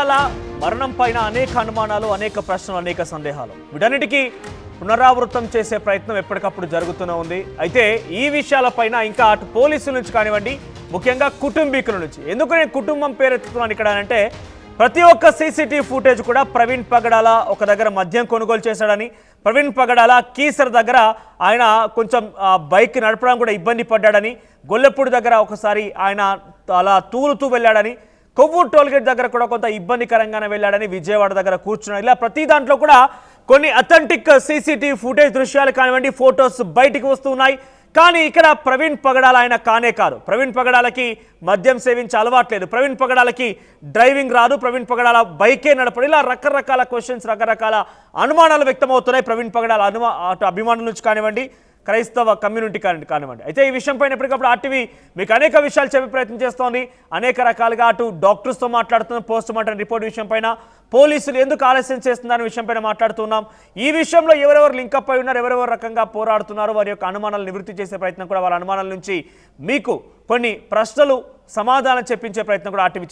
పగడాల మరణం పైన అనేక అనుమానాలు, అనేక ప్రశ్నలు, అనేక సందేహాలు. వీటన్నిటికీ పునరావృతం చేసే ప్రయత్నం ఎప్పటికప్పుడు జరుగుతూనే ఉంది. అయితే ఈ విషయాలపైన ఇంకా అటు పోలీసుల నుంచి కానివ్వండి, ముఖ్యంగా కుటుంబీకుల నుంచి, ఎందుకు నేను కుటుంబం పేరెత్తుతున్నాను ఇక్కడ అంటే, ప్రతి ఒక్క సీసీటీవీ ఫుటేజ్ కూడా ప్రవీణ్ పగడాల ఒక దగ్గర మద్యం కొనుగోలు చేశాడని, ప్రవీణ్ పగడాల కీసర్ దగ్గర ఆయన కొంచెం బైక్ నడపడం కూడా ఇబ్బంది పడ్డాడని, గొల్లెపూడి దగ్గర ఒకసారి ఆయన అలా తూలుతూ వెళ్ళాడని, కొవ్వూరు టోల్గేట్ దగ్గర కూడా కొంత ఇబ్బందికరంగానే వెళ్ళాడని, విజయవాడ దగ్గర కూర్చున్నాడు. ఇలా ప్రతి దాంట్లో కూడా కొన్ని అథెంటిక్ సీసీటీవీ ఫుటేజ్ దృశ్యాలు కానివ్వండి, ఫొటోస్ బయటికి వస్తున్నాయి. కానీ ఇక్కడ ప్రవీణ్ పగడాల ఆయన కానే కాదు. ప్రవీణ్ పగడాలకి మద్యం సేవించే అలవాట్లేదు, ప్రవీణ్ పగడాలకి డ్రైవింగ్ రాదు, ప్రవీణ్ పగడాల బైకే నడపడు. ఇలా రకరకాల క్వశ్చన్స్, రకరకాల అనుమానాలు వ్యక్తమవుతున్నాయి ప్రవీణ్ పగడాల అటు అభిమానుల నుంచి కానివ్వండి, క్రైస్తవ కమ్యూనిటీ కానివ్వండి. అయితే ఈ విషయం పైన ఎప్పటికప్పుడు ఆర్టీవీ మీకు అనేక విషయాలు చెప్పే ప్రయత్నం చేస్తోంది. అనేక రకాలుగా అటు డాక్టర్స్తో మాట్లాడుతున్నాం, పోస్ట్ మార్టం రిపోర్ట్ విషయం పైన, పోలీసులు ఎందుకు ఆలస్యం చేస్తున్నారనే విషయం పైన మాట్లాడుతున్నాం. ఈ విషయంలో ఎవరెవరు లింకప్ అయి ఉన్నారు, ఎవరెవరు రకంగా పోరాడుతున్నారు, వారి యొక్క అనుమానాలు నివృత్తి చేసే ప్రయత్నం కూడా, వాళ్ళ అనుమానాల నుంచి మీకు కొన్ని ప్రశ్నలు సమాధానం చెప్పించే ప్రయత్నం కూడా ఆర్టీవీ